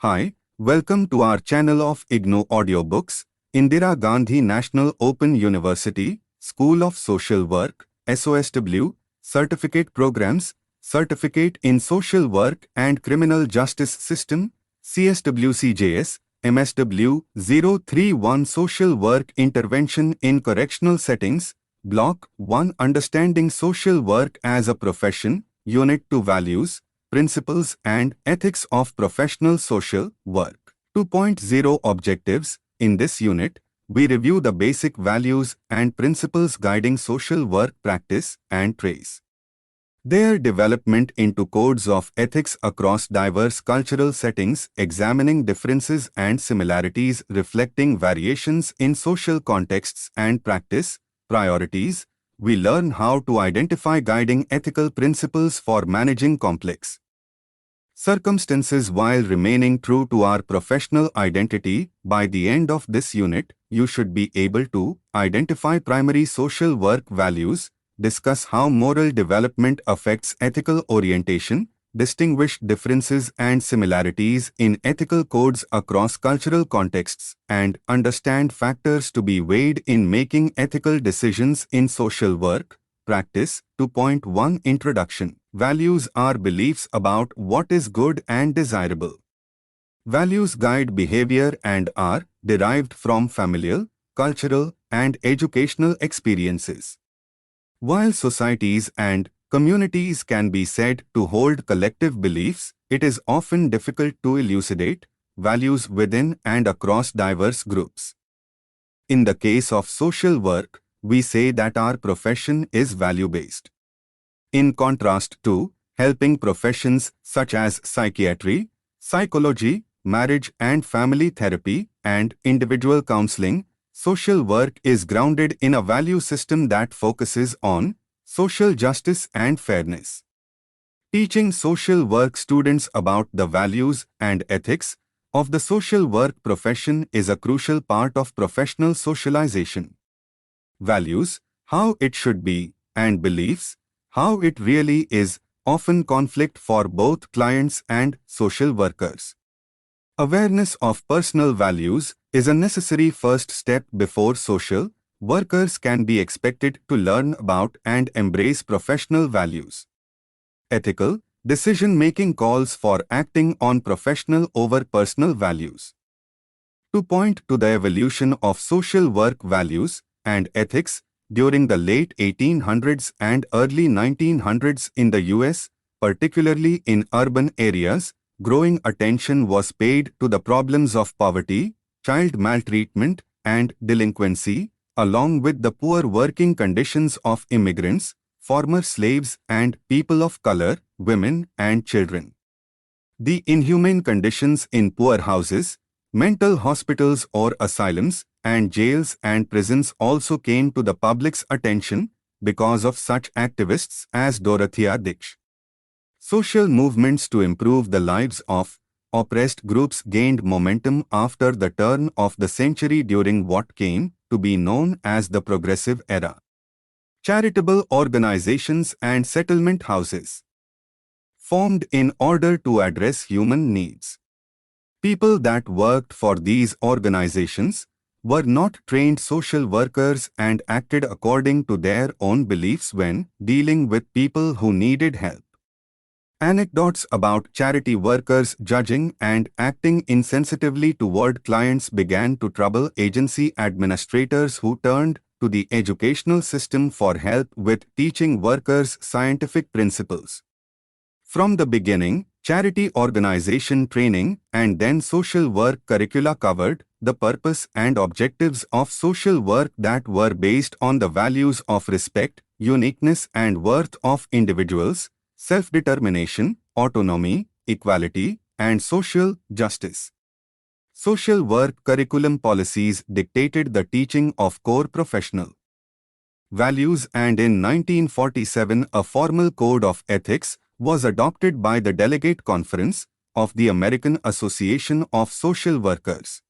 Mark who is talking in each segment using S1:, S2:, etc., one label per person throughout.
S1: Hi, welcome to our channel of IGNOU audiobooks, Indira Gandhi National Open University, School of Social Work, SOSW, Certificate Programs, Certificate in Social Work and Criminal Justice System, CSWCJS, MSW 031 Social Work Intervention in Correctional Settings, Block-1 Understanding Social Work as a Profession, Unit 2 Values, Principles and Ethics of Professional Social Work. 2.0 Objectives. In this unit, we review the basic values and principles guiding social work practice and trace their development into codes of ethics across diverse cultural settings, examining differences and similarities reflecting variations in social contexts and practice priorities. We learn how to identify guiding ethical principles for managing complex circumstances while remaining true to our professional identity. By the end of this unit, you should be able to identify primary social work values, discuss how moral development affects ethical orientation, distinguish differences and similarities in ethical codes across cultural contexts, and understand factors to be weighed in making ethical decisions in social work practice. 2.1 Introduction. Values are beliefs about what is good and desirable. Values guide behavior and are derived from familial, cultural, and educational experiences. While societies and communities can be said to hold collective beliefs, it is often difficult to elucidate values within and across diverse groups. In the case of social work, we say that our profession is value-based. In contrast to helping professions such as psychiatry, psychology, marriage and family therapy, and individual counseling, social work is grounded in a value system that focuses on social justice and fairness. Teaching social work students about the values and ethics of the social work profession is a crucial part of professional socialization. Values, how it should be, and beliefs, how it really is, often conflict for both clients and social workers. Awareness of personal values is a necessary first step before social workers can be expected to learn about and embrace professional values. Ethical decision-making calls for acting on professional over personal values. To point to the evolution of social work values and ethics during the late 1800s and early 1900s in the US, particularly in urban areas, growing attention was paid to the problems of poverty, child maltreatment, and delinquency, along with the poor working conditions of immigrants, former slaves, and people of color, women, and children. The inhumane conditions in poor houses, mental hospitals or asylums, and jails and prisons also came to the public's attention because of such activists as Dorothea Dix. Social movements to improve the lives of oppressed groups gained momentum after the turn of the century during what came to be known as the Progressive Era. Charitable organizations and settlement houses formed in order to address human needs. People that worked for these organizations were not trained social workers and acted according to their own beliefs when dealing with people who needed help. Anecdotes about charity workers judging and acting insensitively toward clients began to trouble agency administrators who turned to the educational system for help with teaching workers scientific principles. From the beginning, charity organization training and then social work curricula covered the purpose and objectives of social work that were based on the values of respect, uniqueness and worth of individuals, self-determination, autonomy, equality, and social justice. Social work curriculum policies dictated the teaching of core professional values, and in 1947 a formal code of ethics was adopted by the Delegate Conference of the American Association of Social Workers.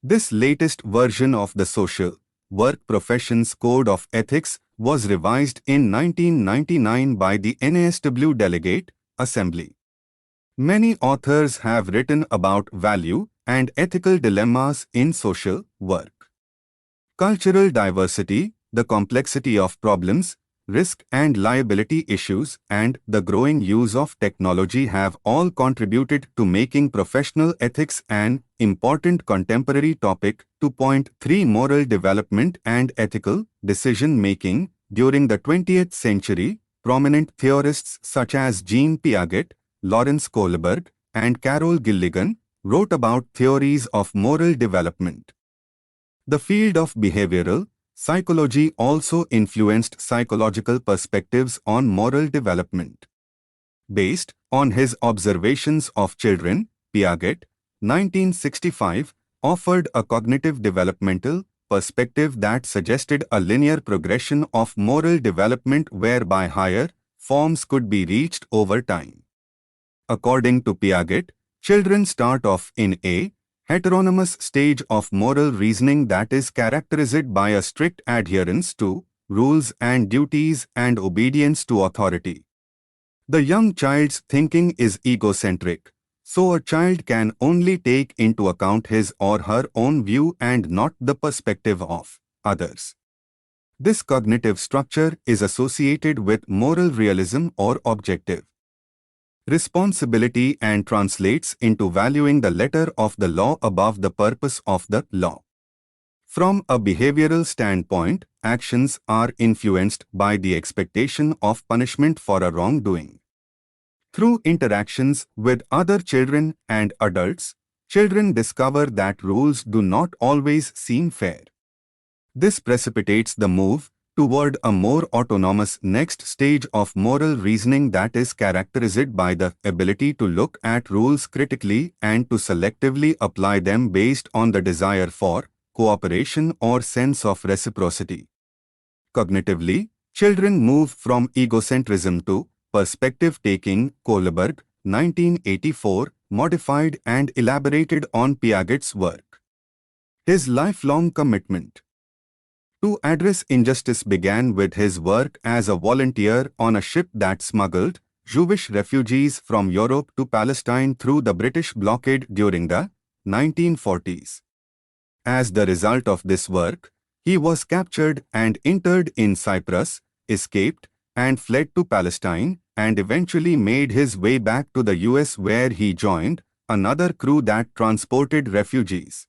S1: This latest version of the Social Work Professions Code of Ethics was revised in 1999 by the NASW Delegate Assembly. Many authors have written about value and ethical dilemmas in social work. Cultural diversity, the complexity of problems, risk and liability issues, and the growing use of technology have all contributed to making professional ethics an important contemporary topic. 2.3 Moral development and ethical decision-making. During the 20th century, prominent theorists such as Jean Piaget, Lawrence Kohlberg, and Carol Gilligan wrote about theories of moral development. The field of behavioral psychology also influenced psychological perspectives on moral development. Based on his observations of children, Piaget, 1965, offered a cognitive developmental perspective that suggested a linear progression of moral development whereby higher forms could be reached over time. According to Piaget, children start off in a heteronymous stage of moral reasoning that is characterized by a strict adherence to rules and duties and obedience to authority. The young child's thinking is egocentric, so a child can only take into account his or her own view and not the perspective of others. This cognitive structure is associated with moral realism or objective responsibility and translates into valuing the letter of the law above the purpose of the law. From a behavioral standpoint, actions are influenced by the expectation of punishment for a wrongdoing. Through interactions with other children and adults, children discover that rules do not always seem fair. This precipitates the move toward a more autonomous next stage of moral reasoning that is characterized by the ability to look at rules critically and to selectively apply them based on the desire for cooperation or sense of reciprocity. Cognitively, children move from egocentrism to perspective-taking. Kohlberg, 1984, modified and elaborated on Piaget's work. His lifelong commitment to address injustice began with his work as a volunteer on a ship that smuggled Jewish refugees from Europe to Palestine through the British blockade during the 1940s. As the result of this work, he was captured and interned in Cyprus, escaped, and fled to Palestine, and eventually made his way back to the US where he joined another crew that transported refugees.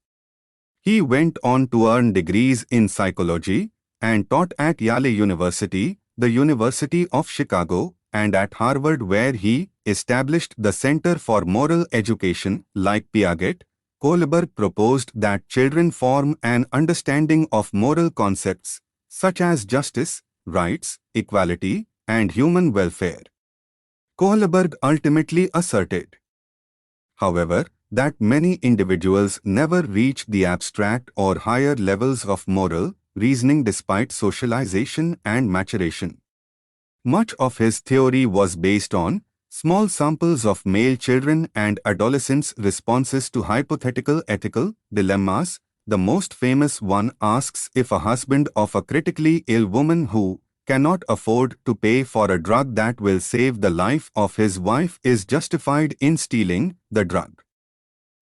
S1: He went on to earn degrees in psychology and taught at Yale University, the University of Chicago, and at Harvard where he established the Center for Moral Education. Like Piaget, Kohlberg proposed that children form an understanding of moral concepts such as justice, rights, equality, and human welfare. Kohlberg ultimately asserted, however, that many individuals never reach the abstract or higher levels of moral reasoning despite socialization and maturation. Much of his theory was based on small samples of male children and adolescents' responses to hypothetical ethical dilemmas. The most famous one asks if a husband of a critically ill woman who cannot afford to pay for a drug that will save the life of his wife is justified in stealing the drug.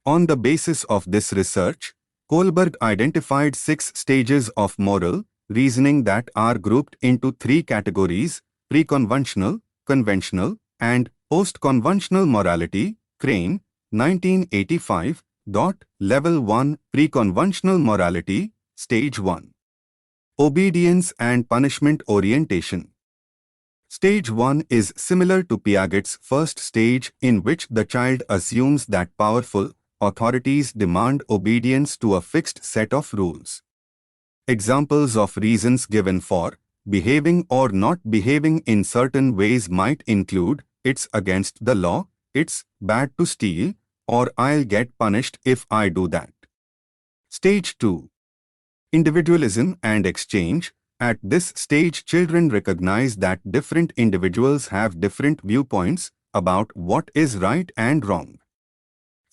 S1: On the basis of this research, Kohlberg identified 6 stages of moral reasoning that are grouped into 3 categories: pre-conventional, conventional, and post-conventional morality. Crane, 1985. Level 1, Pre-conventional morality, Stage 1. Obedience and punishment orientation. Stage 1 is similar to Piaget's first stage, in which the child assumes that powerful authorities demand obedience to a fixed set of rules. Examples of reasons given for behaving or not behaving in certain ways might include: it's against the law, it's bad to steal, or I'll get punished if I do that. Stage 2. Individualism and exchange. At this stage, children recognize that different individuals have different viewpoints about what is right and wrong.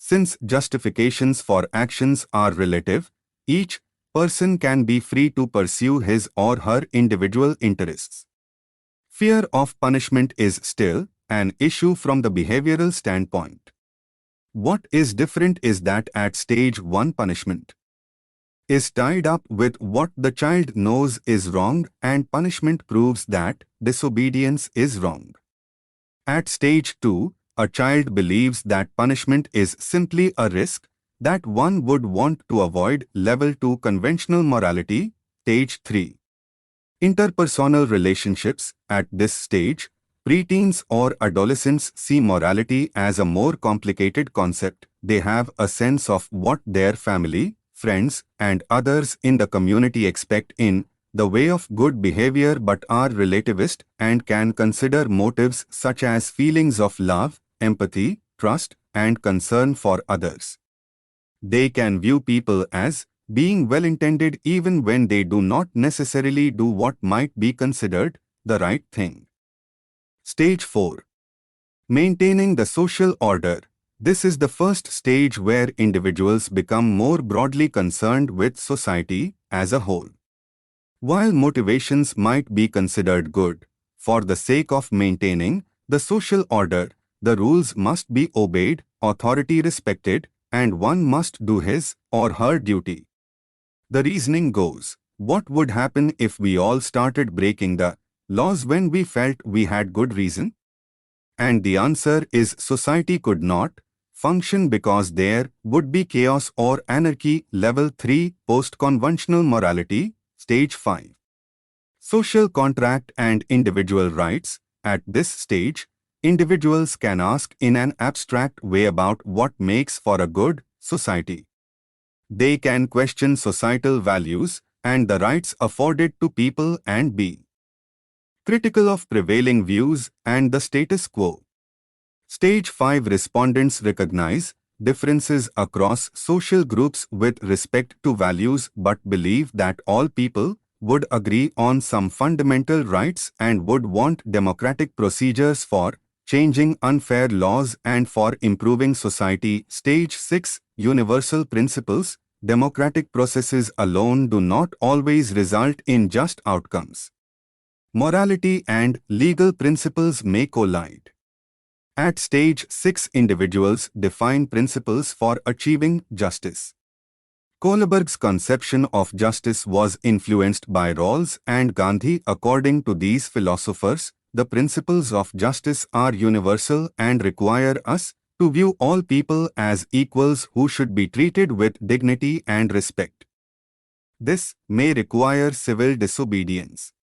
S1: Since justifications for actions are relative, each person can be free to pursue his or her individual interests. Fear of punishment is still an issue from the behavioral standpoint. What is different is that at stage 1 punishment is tied up with what the child knows is wrong and punishment proves that disobedience is wrong. At stage 2, a child believes that punishment is simply a risk that one would want to avoid. Level 2 conventional morality. Stage 3. Interpersonal relationships. At this stage, preteens or adolescents see morality as a more complicated concept. They have a sense of what their family, friends, and others in the community expect in the way of good behavior but are relativist and can consider motives such as feelings of love, empathy, trust, and concern for others. They can view people as being well-intended even when they do not necessarily do what might be considered the right thing. Stage 4. Maintaining the social order. This is the first stage where individuals become more broadly concerned with society as a whole. While motivations might be considered good, for the sake of maintaining the social order, the rules must be obeyed, authority respected, and one must do his or her duty. The reasoning goes, what would happen if we all started breaking the laws when we felt we had good reason? And the answer is society could not function because there would be chaos or anarchy. Level 3 post-conventional morality. Stage 5. Social contract and individual rights. At this stage, individuals can ask in an abstract way about what makes for a good society. They can question societal values and the rights afforded to people and be critical of prevailing views and the status quo. Stage 5 respondents recognize differences across social groups with respect to values but believe that all people would agree on some fundamental rights and would want democratic procedures for changing unfair laws and for improving society. Stage 6 universal principles. Democratic processes alone do not always result in just outcomes. Morality and legal principles may collide. At stage 6, individuals define principles for achieving justice. Kohlberg's conception of justice was influenced by Rawls and Gandhi. According to these philosophers, the principles of justice are universal and require us to view all people as equals who should be treated with dignity and respect. This may require civil disobedience.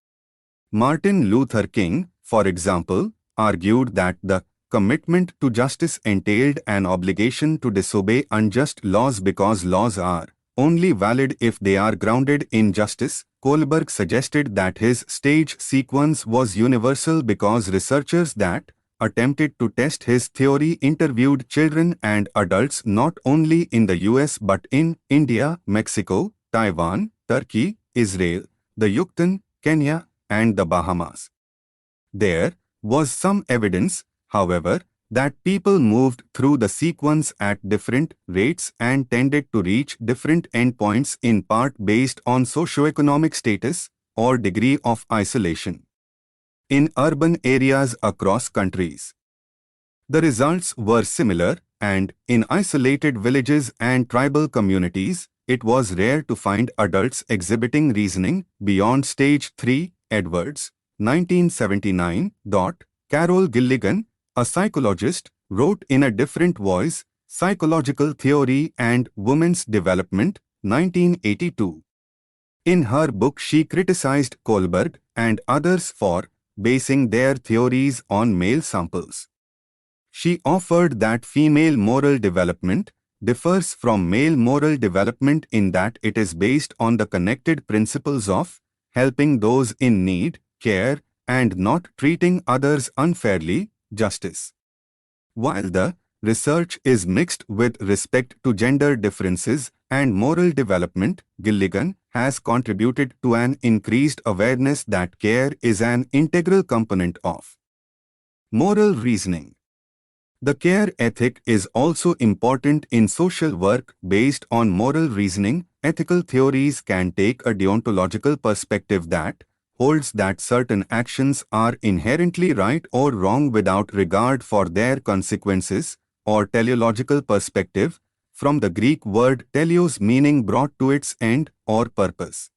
S1: Martin Luther King, for example, argued that the commitment to justice entailed an obligation to disobey unjust laws because laws are only valid if they are grounded in justice. Kohlberg suggested that his stage sequence was universal because researchers that attempted to test his theory interviewed children and adults not only in the US but in India, Mexico, Taiwan, Turkey, Israel, the Yucatan, Kenya, and the Bahamas. There was some evidence, however, that people moved through the sequence at different rates and tended to reach different endpoints in part based on socioeconomic status or degree of isolation. In urban areas across countries, the results were similar, and in isolated villages and tribal communities, it was rare to find adults exhibiting reasoning beyond stage 3. Edwards, 1979. Carol Gilligan, a psychologist, wrote in a different voice, Psychological Theory and Women's Development, 1982. In her book, she criticized Kohlberg and others for basing their theories on male samples. She offered that female moral development differs from male moral development in that it is based on the connected principles of helping those in need, care, and not treating others unfairly, justice. While the research is mixed with respect to gender differences and moral development, Gilligan has contributed to an increased awareness that care is an integral component of moral reasoning. The care ethic is also important in social work based on moral reasoning. Ethical theories can take a deontological perspective that holds that certain actions are inherently right or wrong without regard for their consequences, or teleological perspective, from the Greek word teleos meaning brought to its end or purpose.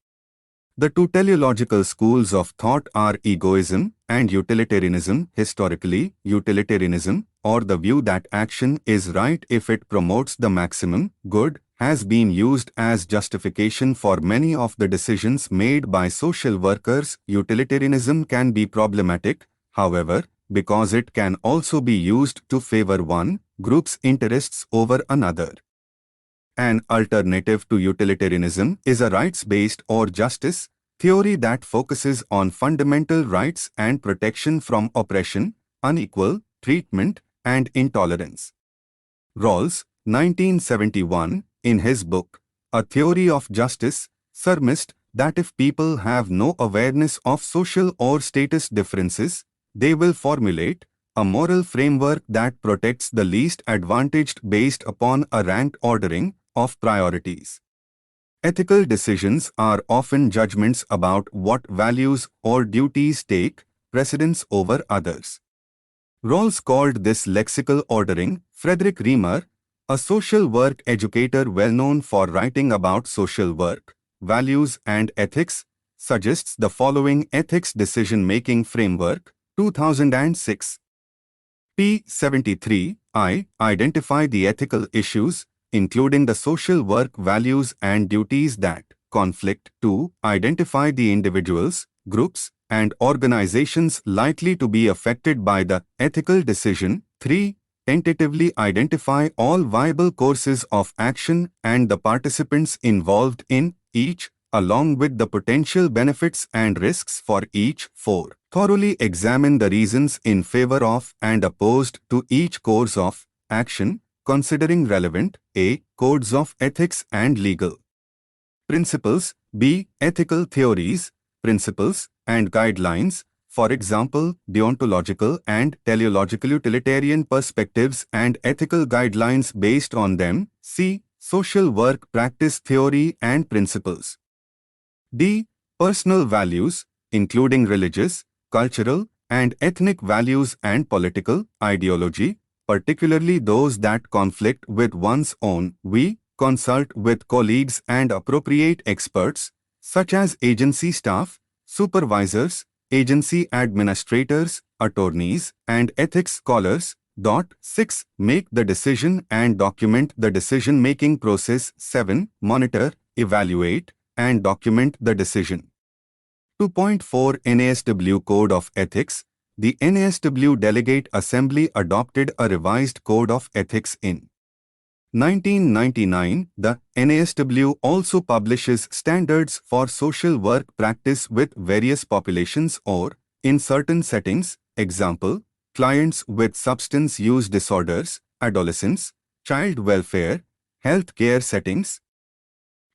S1: The two teleological schools of thought are egoism and utilitarianism. Historically, utilitarianism, or the view that action is right if it promotes the maximum good, has been used as justification for many of the decisions made by social workers. Utilitarianism can be problematic, however, because it can also be used to favor one group's interests over another. An alternative to utilitarianism is a rights-based or justice theory that focuses on fundamental rights and protection from oppression, unequal treatment, and intolerance. Rawls, 1971, in his book, A Theory of Justice, surmised that if people have no awareness of social or status differences, they will formulate a moral framework that protects the least advantaged based upon a ranked ordering of priorities. Ethical decisions are often judgments about what values or duties take precedence over others. Rawls called this lexical ordering. Frederick Reamer, a social work educator well known for writing about social work, values and ethics, suggests the following ethics decision-making framework, 2006. p. 73. Identify the ethical issues, including the social work values and duties that conflict. 2. Identify the individuals, groups, and organizations likely to be affected by the ethical decision. 3. Tentatively identify all viable courses of action and the participants involved in each, along with the potential benefits and risks for each. 4. Thoroughly examine the reasons in favor of and opposed to each course of action, considering relevant a. codes of ethics and legal principles, b. ethical theories, principles, and guidelines, for example, deontological and teleological utilitarian perspectives and ethical guidelines based on them, c. social work practice theory and principles, d. personal values, including religious, cultural, and ethnic values and political ideology, particularly those that conflict with one's own. We consult with colleagues and appropriate experts, such as agency staff, supervisors, agency administrators, attorneys, and ethics scholars. 6. Make the decision and document the decision-making process. 7. Monitor, evaluate, and document the decision. 2.4 NASW Code of Ethics. The NASW Delegate Assembly adopted a revised Code of Ethics in 1999. The NASW also publishes standards for social work practice with various populations or, in certain settings, example, clients with substance use disorders, adolescents, child welfare, health care settings,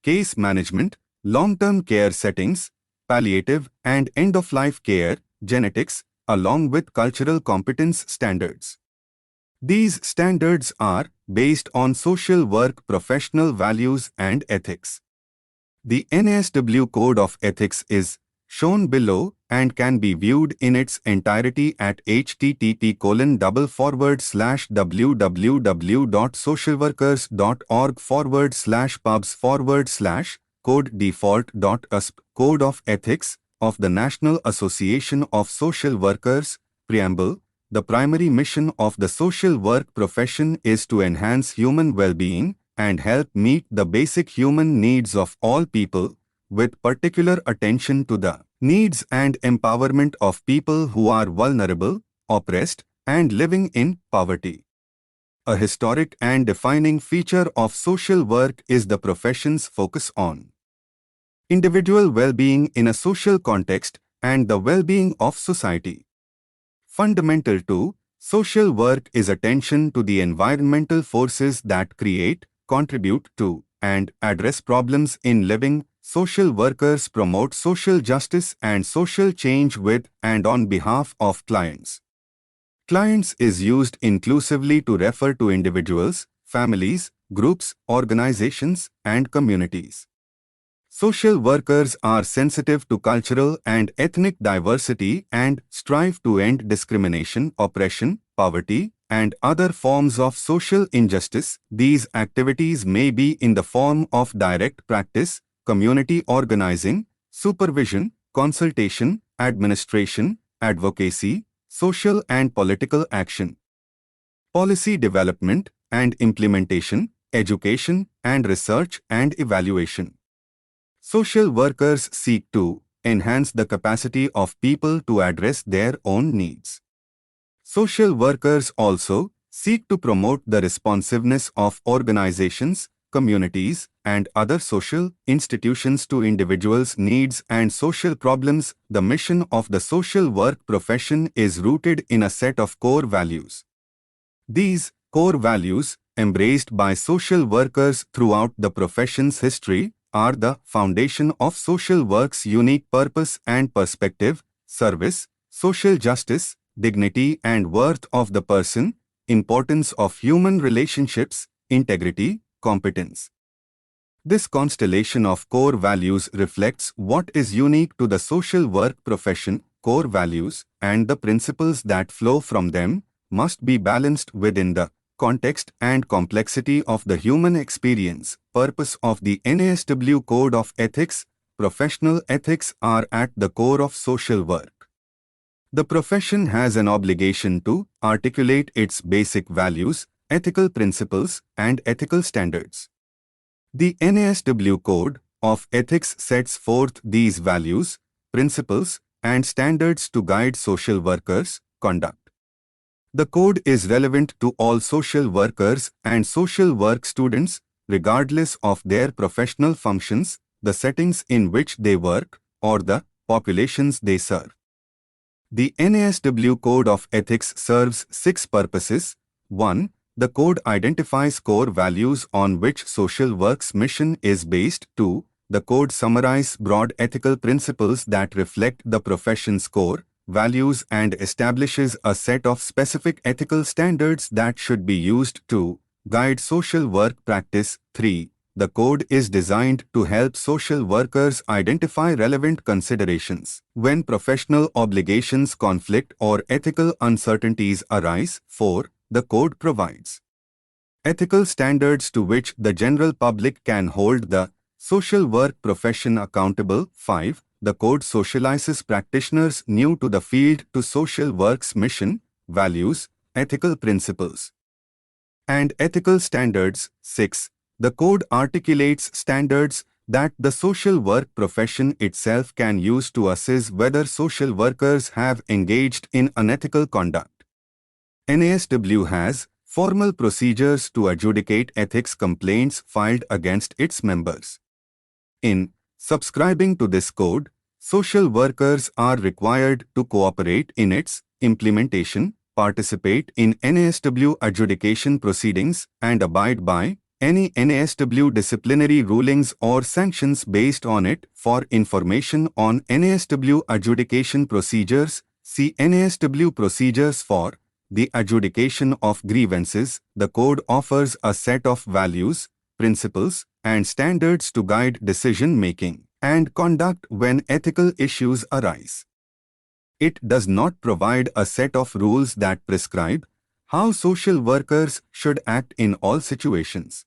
S1: case management, long-term care settings, palliative and end-of-life care, genetics, along with cultural competence standards. These standards are based on social work professional values and ethics. The NASW Code of Ethics is shown below and can be viewed in its entirety at http://www.socialworkers.org/pubs/code-default.usp. Code of Ethics of the National Association of Social Workers. Preamble. The primary mission of the social work profession is to enhance human well-being and help meet the basic human needs of all people, with particular attention to the needs and empowerment of people who are vulnerable, oppressed, and living in poverty. A historic and defining feature of social work is the profession's focus on individual well-being in a social context and the well-being of society. Fundamental to social work is attention to the environmental forces that create, contribute to, and address problems in living. Social workers promote social justice and social change with and on behalf of clients. Clients is used inclusively to refer to individuals, families, groups, organizations, and communities. Social workers are sensitive to cultural and ethnic diversity and strive to end discrimination, oppression, poverty, and other forms of social injustice. These activities may be in the form of direct practice, community organizing, supervision, consultation, administration, advocacy, social and political action, policy development and implementation, education and research and evaluation. Social workers seek to enhance the capacity of people to address their own needs. Social workers also seek to promote the responsiveness of organizations, communities, and other social institutions to individuals' needs and social problems. The mission of the social work profession is rooted in a set of core values. These core values, embraced by social workers throughout the profession's history, are the foundation of social work's unique purpose and perspective: service, social justice, dignity and worth of the person, importance of human relationships, integrity, competence. This constellation of core values reflects what is unique to the social work profession. Core values and the principles that flow from them must be balanced within the context and complexity of the human experience. Purpose of the NASW Code of Ethics. Professional ethics are at the core of social work. The profession has an obligation to articulate its basic values, ethical principles, and ethical standards. The NASW Code of Ethics sets forth these values, principles, and standards to guide social workers' conduct. The code is relevant to all social workers and social work students, regardless of their professional functions, the settings in which they work, or the populations they serve. The NASW Code of Ethics serves 6 purposes. 1. The code identifies core values on which social work's mission is based. 2. The code summarizes broad ethical principles that reflect the profession's core values and establishes a set of specific ethical standards that should be used to guide social work practice. 3. The code is designed to help social workers identify relevant considerations when professional obligations conflict or ethical uncertainties arise. 4. The code provides ethical standards to which the general public can hold the social work profession accountable. 5. The code socializes practitioners new to the field to social work's mission, values, ethical principles, and ethical standards. 6. The code articulates standards that the social work profession itself can use to assess whether social workers have engaged in unethical conduct. NASW has formal procedures to adjudicate ethics complaints filed against its members. In subscribing to this code, social workers are required to cooperate in its implementation, participate in NASW adjudication proceedings, and abide by any NASW disciplinary rulings or sanctions based on it. For information on NASW adjudication procedures, see NASW procedures for the adjudication of grievances. The code offers a set of values, principles, and standards to guide decision-making and conduct when ethical issues arise. It does not provide a set of rules that prescribe how social workers should act in all situations.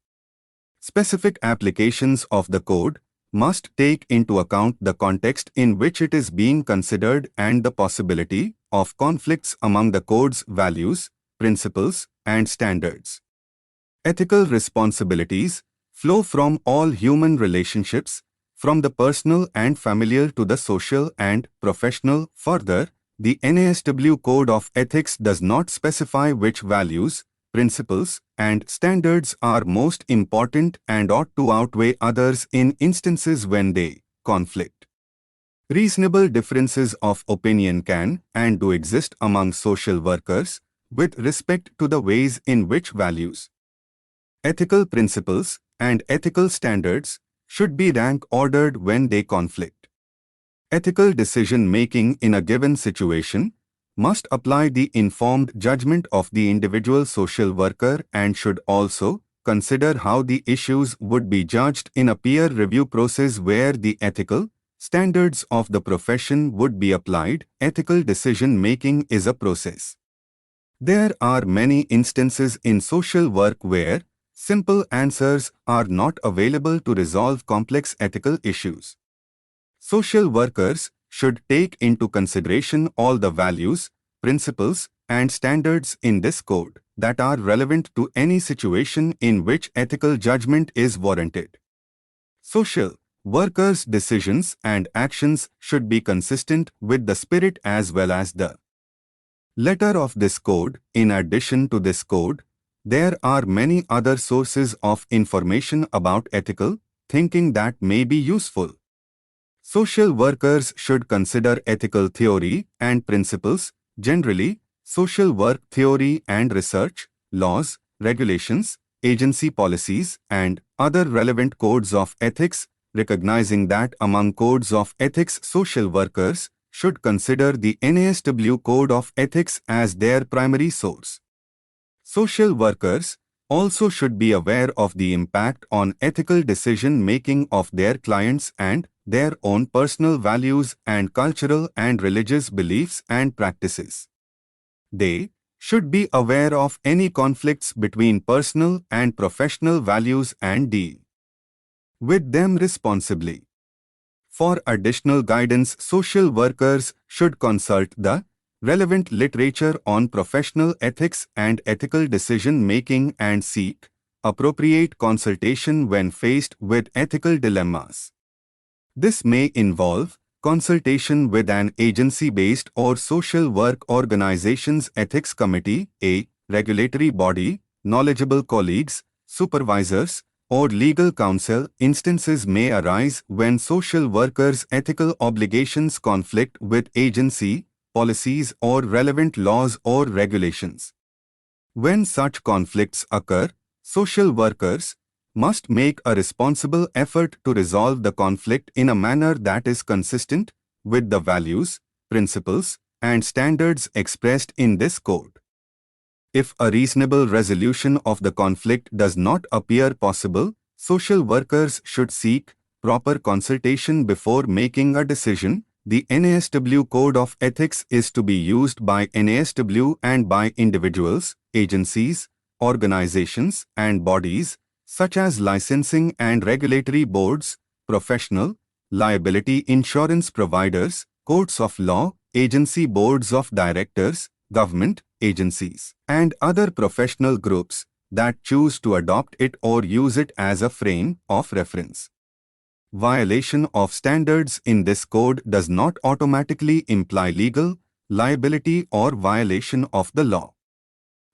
S1: Specific applications of the code must take into account the context in which it is being considered and the possibility of conflicts among the code's values, principles, and standards. Ethical responsibilities flow from all human relationships, from the personal and familial to the social and professional. Further, the NASW Code of Ethics does not specify which values, principles, and standards are most important and ought to outweigh others in instances when they conflict. Reasonable differences of opinion can and do exist among social workers with respect to the ways in which values, ethical principles, and ethical standards should be rank-ordered when they conflict. Ethical decision-making in a given situation must apply the informed judgment of the individual social worker and should also consider how the issues would be judged in a peer review process where the ethical standards of the profession would be applied. Ethical decision-making is a process. There are many instances in social work where simple answers are not available to resolve complex ethical issues. Social workers should take into consideration all the values, principles, and standards in this code that are relevant to any situation in which ethical judgment is warranted. Social workers' decisions and actions should be consistent with the spirit as well as the letter of this code. In addition to this code, there are many other sources of information about ethical thinking that may be useful. Social workers should consider ethical theory and principles. Generally, social work theory and research, laws, regulations, agency policies, and other relevant codes of ethics, recognizing that among codes of ethics, social workers should consider the NASW Code of Ethics as their primary source. Social workers also should be aware of the impact on ethical decision-making of their clients and their own personal values and cultural and religious beliefs and practices. They should be aware of any conflicts between personal and professional values and deal with them responsibly. For additional guidance, social workers should consult the relevant literature on professional ethics and ethical decision-making and seek appropriate consultation when faced with ethical dilemmas. This may involve consultation with an agency-based or social work organization's ethics committee, a regulatory body, knowledgeable colleagues, supervisors, or legal counsel. Instances may arise when social workers' ethical obligations conflict with agency policies or relevant laws or regulations. When such conflicts occur, social workers must make a responsible effort to resolve the conflict in a manner that is consistent with the values, principles, and standards expressed in this code. If a reasonable resolution of the conflict does not appear possible, social workers should seek proper consultation before making a decision. The NASW Code of Ethics is to be used by NASW and by individuals, agencies, organizations, and bodies, such as licensing and regulatory boards, professional liability insurance providers, courts of law, agency boards of directors, government agencies, and other professional groups that choose to adopt it or use it as a frame of reference. Violation of standards in this code does not automatically imply legal liability or violation of the law.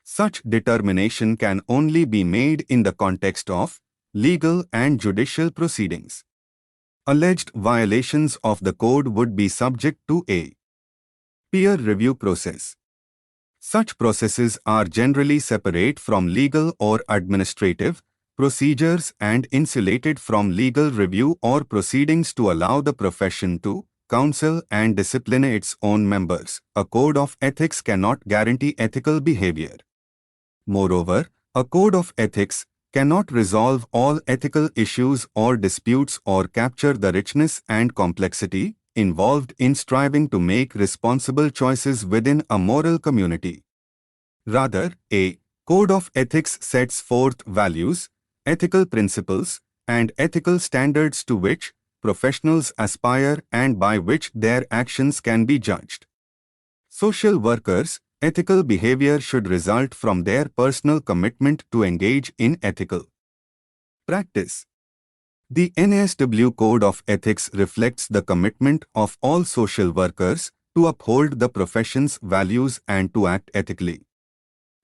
S1: Such determination can only be made in the context of legal and judicial proceedings. Alleged violations of the code would be subject to a peer review process. Such processes are generally separate from legal or administrative procedures and insulated from legal review or proceedings to allow the profession to counsel and discipline its own members. A code of ethics cannot guarantee ethical behavior. Moreover, a code of ethics cannot resolve all ethical issues or disputes or capture the richness and complexity involved in striving to make responsible choices within a moral community. Rather, a code of ethics sets forth values, ethical principles, and ethical standards to which professionals aspire and by which their actions can be judged. Social workers' ethical behavior should result from their personal commitment to engage in ethical practice. The NASW Code of Ethics reflects the commitment of all social workers to uphold the profession's values and to act ethically.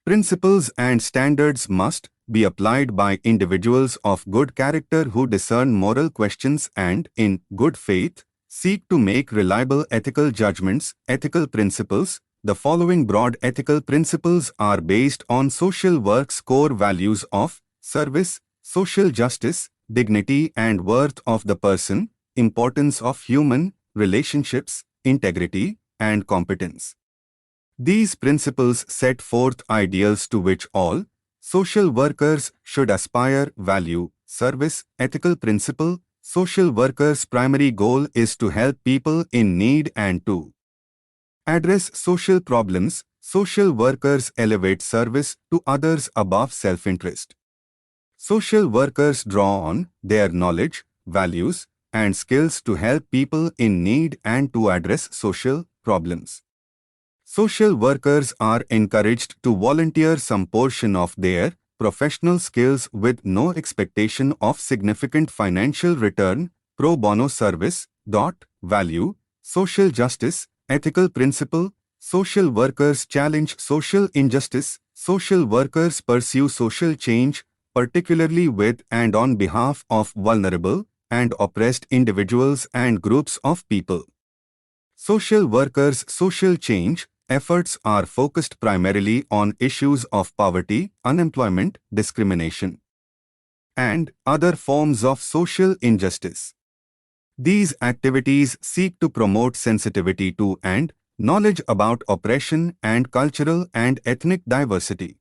S1: Principles and standards must be applied by individuals of good character who discern moral questions and, in good faith, seek to make reliable ethical judgments. Ethical principles. The following broad ethical principles are based on social work's core values of service, social justice, dignity and worth of the person, importance of human relationships, integrity, and competence. These principles set forth ideals to which all Social workers should aspire, value, service, ethical principle. Social workers' primary goal is to help people in need and to address social problems. Social workers elevate service to others above self-interest. Social workers draw on their knowledge, values, and skills to help people in need and to address social problems. Social workers are encouraged to volunteer some portion of their professional skills with no expectation of significant financial return. Pro bono service. Value, social justice, ethical principle. Social workers challenge social injustice. Social workers pursue social change, particularly with and on behalf of vulnerable and oppressed individuals and groups of people. Social workers' social change efforts are focused primarily on issues of poverty, unemployment, discrimination, and other forms of social injustice. These activities seek to promote sensitivity to and knowledge about oppression and cultural and ethnic diversity.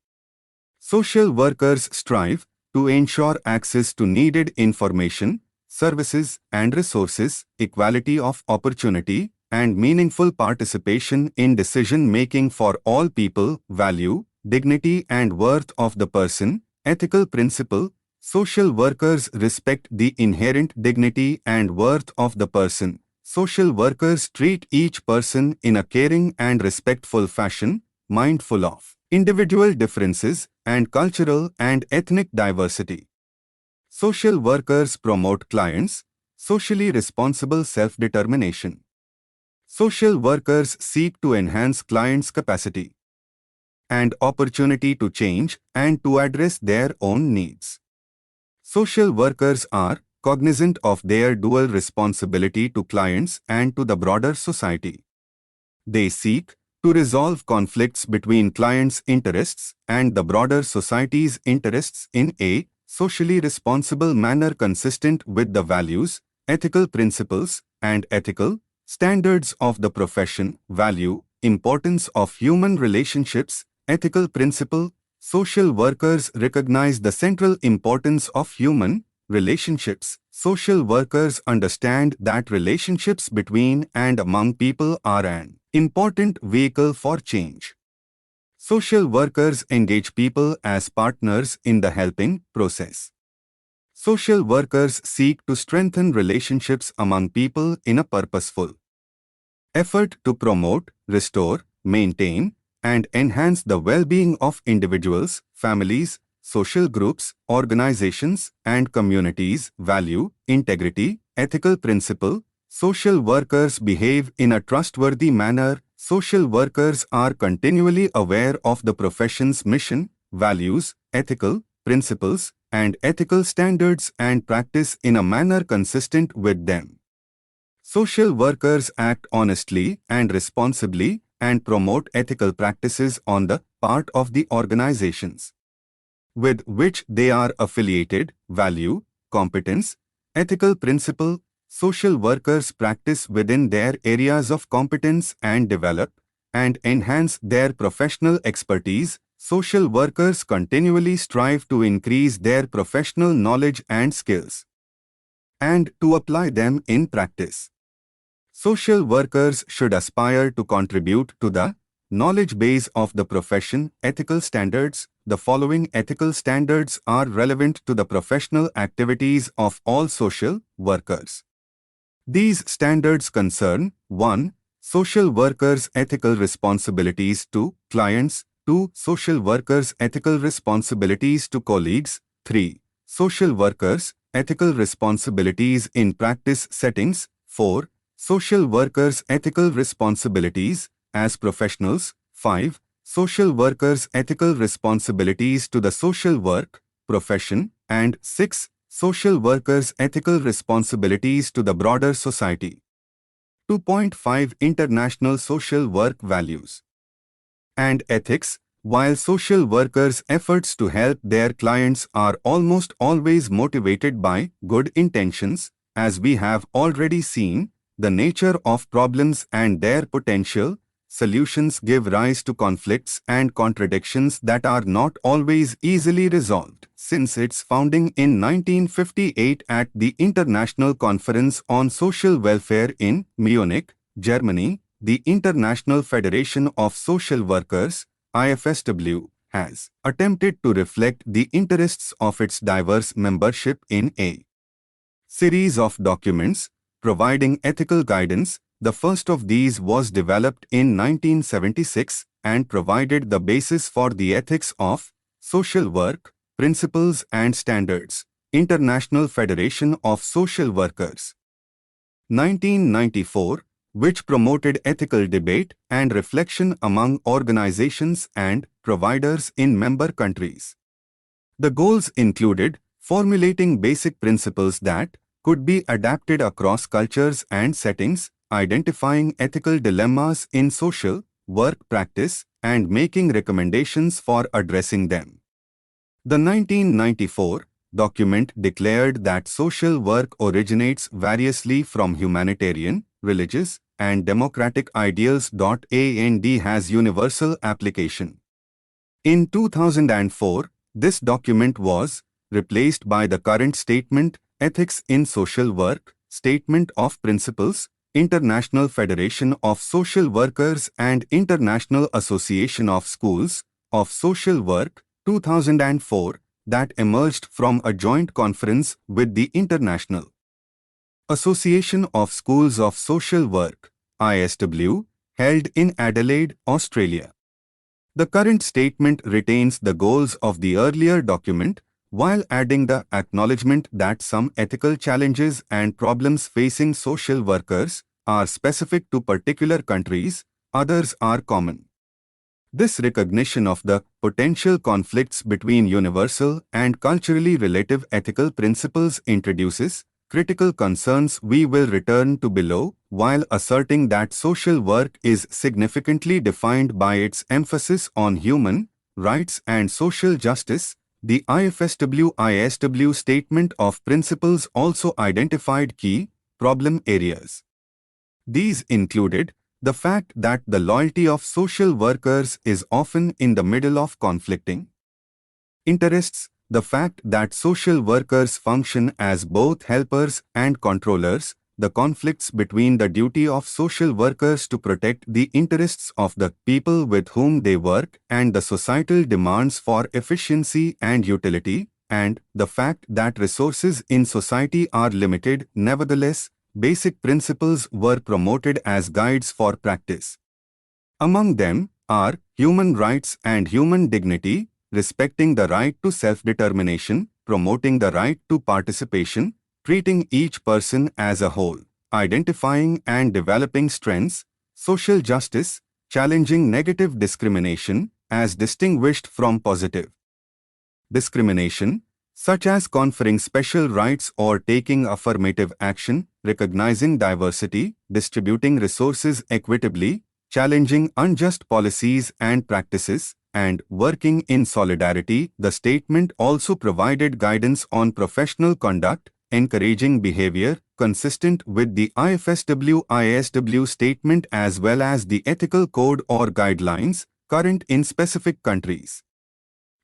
S1: Social workers strive to ensure access to needed information, services and resources, equality of opportunity, and meaningful participation in decision-making for all people. Value, dignity and worth of the person, ethical principle. Social workers respect the inherent dignity and worth of the person. Social workers treat each person in a caring and respectful fashion, mindful of individual differences and cultural and ethnic diversity. Social workers promote clients' socially responsible self-determination. Social workers seek to enhance clients' capacity and opportunity to change and to address their own needs. Social workers are cognizant of their dual responsibility to clients and to the broader society. They seek to resolve conflicts between clients' interests and the broader society's interests in a socially responsible manner consistent with the values, ethical principles, and ethical standards of the profession. Value, importance of human relationships, ethical principle. Social workers recognize the central importance of human relationships. Social workers understand that relationships between and among people are an important vehicle for change. Social workers engage people as partners in the helping process. Social workers seek to strengthen relationships among people in a purposeful effort to promote, restore, maintain, and enhance the well-being of individuals, families, social groups, organizations, and communities. Value, integrity, ethical principle. Social workers behave in a trustworthy manner. Social workers are continually aware of the profession's mission, values, ethical principles, and ethical standards and practice in a manner consistent with them. Social workers act honestly and responsibly and promote ethical practices on the part of the organizations with which they are affiliated. Value, competence, ethical principle. Social workers practice within their areas of competence and develop and enhance their professional expertise. Social workers continually strive to increase their professional knowledge and skills and to apply them in practice. Social workers should aspire to contribute to the knowledge base of the profession. Ethical standards. The following ethical standards are relevant to the professional activities of all social workers. These standards concern 1. Social workers' ethical responsibilities to clients. 2. Social workers' ethical responsibilities to colleagues. 3. Social workers' ethical responsibilities in practice settings. 4. Social workers' ethical responsibilities as professionals. 5. Social workers' ethical responsibilities to the social work profession. And 6. Social workers' ethical responsibilities to the broader society. 2.5 International social work values and ethics. While social workers' efforts to help their clients are almost always motivated by good intentions, as we have already seen, the nature of problems and their potential solutions give rise to conflicts and contradictions that are not always easily resolved. Since its founding in 1958 at the International Conference on Social Welfare in Munich, Germany, the International Federation of Social Workers, IFSW, has attempted to reflect the interests of its diverse membership in a series of documents providing ethical guidance. The first of these was developed in 1976 and provided the basis for the Ethics of Social Work, Principles and Standards, International Federation of Social Workers. 1994, which promoted ethical debate and reflection among organizations and providers in member countries. The goals included formulating basic principles that could be adapted across cultures and settings, identifying ethical dilemmas in social work practice, and making recommendations for addressing them. The 1994 document declared that social work originates variously from humanitarian, religious, and democratic ideals. And has universal application. In 2004, this document was replaced by the current statement, Ethics in Social Work, Statement of Principles, International Federation of Social Workers and International Association of Schools of Social Work, 2004, that emerged from a joint conference with the International Association of Schools of Social Work, ISW, held in Adelaide, Australia. The current statement retains the goals of the earlier document, while adding the acknowledgement that some ethical challenges and problems facing social workers are specific to particular countries, others are common. This recognition of the potential conflicts between universal and culturally relative ethical principles introduces critical concerns we will return to below, while asserting that social work is significantly defined by its emphasis on human rights and social justice. The IFSW Statement of Principles also identified key problem areas. These included the fact that the loyalty of social workers is often in the middle of conflicting interests, the fact that social workers function as both helpers and controllers, the conflicts between the duty of social workers to protect the interests of the people with whom they work and the societal demands for efficiency and utility, and the fact that resources in society are limited. Nevertheless, basic principles were promoted as guides for practice. Among them are human rights and human dignity, respecting the right to self-determination, promoting the right to participation, treating each person as a whole, identifying and developing strengths, social justice, challenging negative discrimination as distinguished from positive discrimination, such as conferring special rights or taking affirmative action, recognizing diversity, distributing resources equitably, challenging unjust policies and practices, and working in solidarity. The statement also provided guidance on professional conduct, encouraging behavior consistent with the IFSW statement as well as the ethical code or guidelines current in specific countries.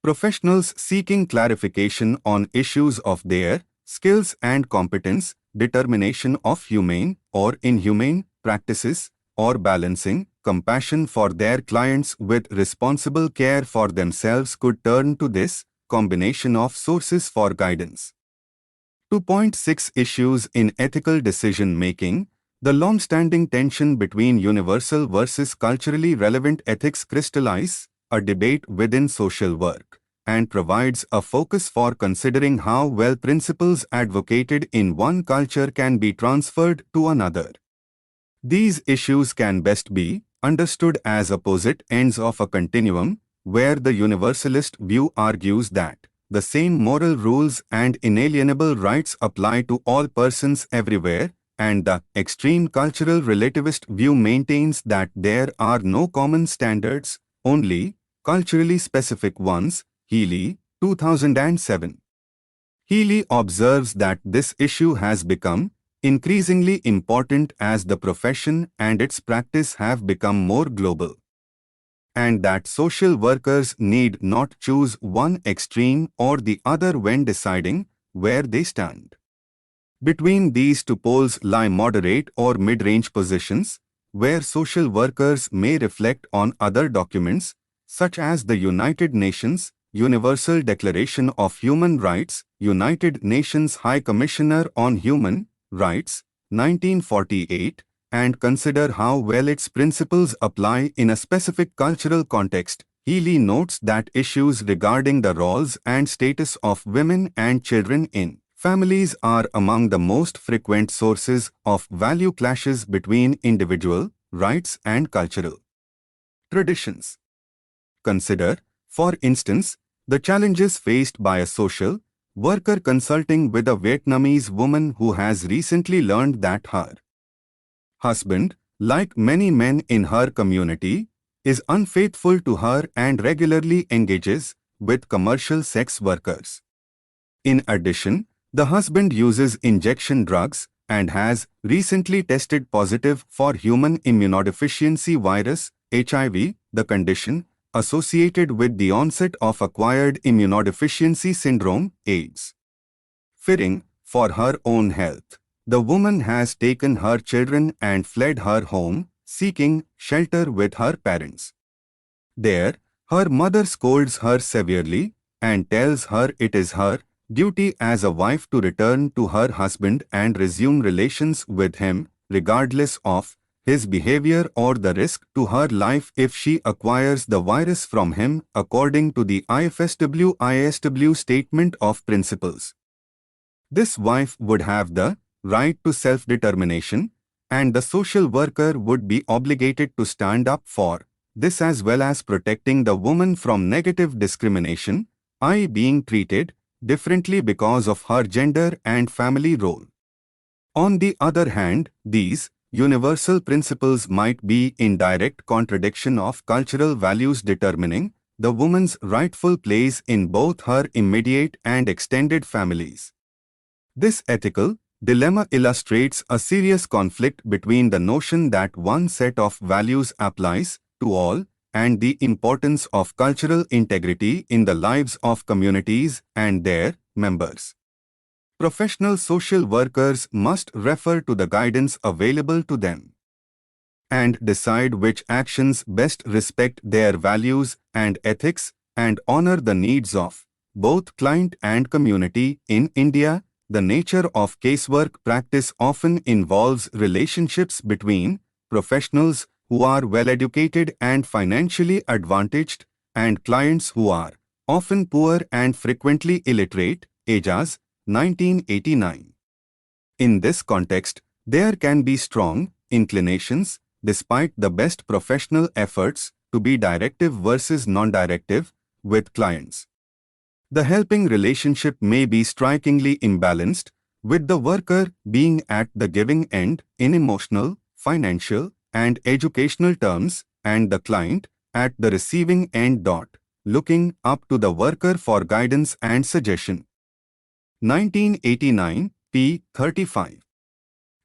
S1: Professionals seeking clarification on issues of their skills and competence, determination of humane or inhumane practices, or balancing compassion for their clients with responsible care for themselves could turn to this combination of sources for guidance. 2.6 Issues in ethical decision-making. The long-standing tension between universal versus culturally relevant ethics crystallizes a debate within social work and provides a focus for considering how well principles advocated in one culture can be transferred to another. These issues can best be understood as opposite ends of a continuum, where the universalist view argues that the same moral rules and inalienable rights apply to all persons everywhere, and the extreme cultural relativist view maintains that there are no common standards, only culturally specific ones. Healy, 2007. Healy observes that this issue has become increasingly important as the profession and its practice have become more global, and that social workers need not choose one extreme or the other when deciding where they stand. Between these two poles lie moderate or mid-range positions, where social workers may reflect on other documents, such as the United Nations Universal Declaration of Human Rights, United Nations High Commissioner on Human Rights, 1948, and consider how well its principles apply in a specific cultural context. Healy notes that issues regarding the roles and status of women and children in families are among the most frequent sources of value clashes between individual rights and cultural traditions. Consider, for instance, the challenges faced by a social worker consulting with a Vietnamese woman who has recently learned that her husband, like many men in her community, is unfaithful to her and regularly engages with commercial sex workers. In addition, the husband uses injection drugs and has recently tested positive for human immunodeficiency virus, HIV, the condition associated with the onset of acquired immunodeficiency syndrome, AIDS. Fearing for her own health, the woman has taken her children and fled her home, seeking shelter with her parents. There, her mother scolds her severely and tells her it is her duty as a wife to return to her husband and resume relations with him, regardless of his behavior or the risk to her life if she acquires the virus from him, according to the ISWW Statement of Principles. This wife would have the right to self-determination, and the social worker would be obligated to stand up for this as well as protecting the woman from negative discrimination, i.e. being treated differently because of her gender and family role. On the other hand, these universal principles might be in direct contradiction of cultural values determining the woman's rightful place in both her immediate and extended families. This ethical dilemma illustrates a serious conflict between the notion that one set of values applies to all and the importance of cultural integrity in the lives of communities and their members. Professional social workers must refer to the guidance available to them and decide which actions best respect their values and ethics and honor the needs of both client and community. In India, the nature of casework practice often involves relationships between professionals who are well-educated and financially advantaged and clients who are often poor and frequently illiterate. Ajas, 1989. In this context, there can be strong inclinations, despite the best professional efforts, to be directive versus non-directive with clients. The helping relationship may be strikingly imbalanced, with the worker being at the giving end in emotional, financial, and educational terms, and the client at the receiving end. Looking up to the worker for guidance and suggestion. 1989, p. 35.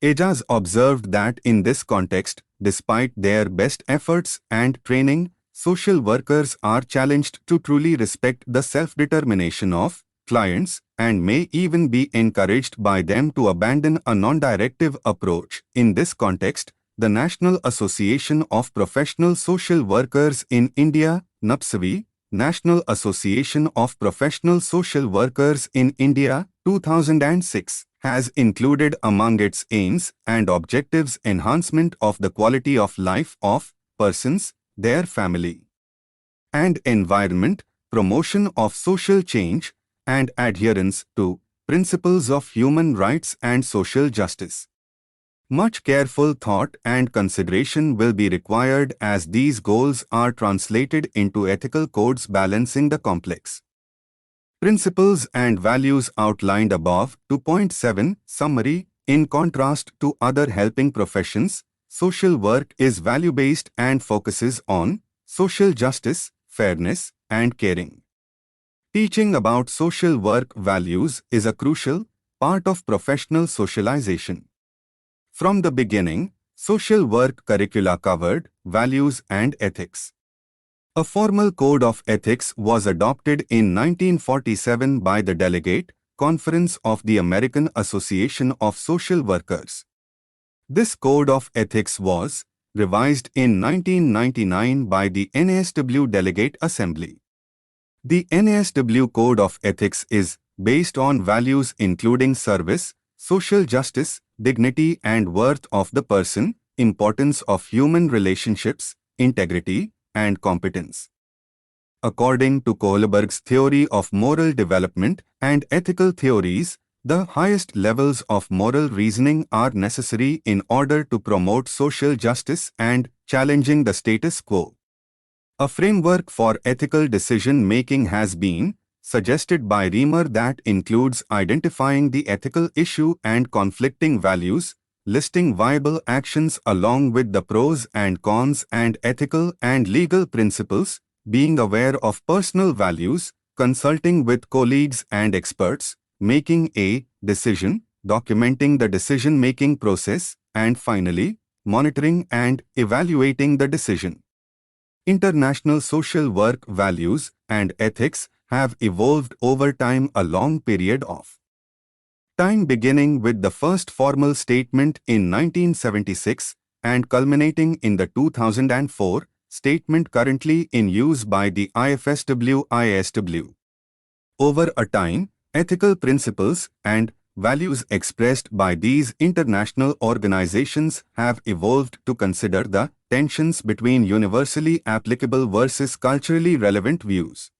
S1: Ajas observed that in this context, despite their best efforts and training, social workers are challenged to truly respect the self-determination of clients and may even be encouraged by them to abandon a non-directive approach. In this context, the National Association of Professional Social Workers in India, NAPSW, National Association of Professional Social Workers in India, 2006, has included among its aims and objectives enhancement of the quality of life of persons, their family, and environment, promotion of social change, and adherence to principles of human rights and social justice. Much careful thought and consideration will be required as these goals are translated into ethical codes balancing the complex principles and values outlined above. 2.7 Summary. In contrast to other helping professions, social work is value-based and focuses on social justice, fairness, and caring. Teaching about social work values is a crucial part of professional socialization. From the beginning, social work curricula covered values and ethics. A formal code of ethics was adopted in 1947 by the Delegate Conference of the American Association of Social Workers. This code of ethics was revised in 1999 by the NASW Delegate Assembly. The NASW Code of Ethics is based on values including service, social justice, dignity and worth of the person, importance of human relationships, integrity, and competence. According to Kohlberg's theory of moral development and ethical theories, the highest levels of moral reasoning are necessary in order to promote social justice and challenging the status quo. A framework for ethical decision-making has been suggested by Riemer that includes identifying the ethical issue and conflicting values, listing viable actions along with the pros and cons and ethical and legal principles, being aware of personal values, consulting with colleagues and experts, making a decision, documenting the decision-making process, and finally, monitoring and evaluating the decision. International social work values and ethics have evolved over time, a long period of time beginning with the first formal statement in 1976 and culminating in the 2004 statement currently in use by the IFSW-ISW. Over a time, ethical principles and values expressed by these international organizations have evolved to consider the tensions between universally applicable versus culturally relevant views.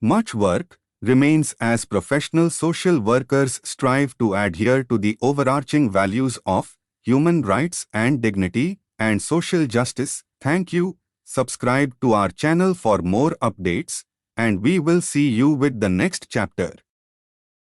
S1: Much work remains as professional social workers strive to adhere to the overarching values of human rights and dignity and social justice. Thank you. Subscribe to our channel for more updates, and we will see you with the next chapter.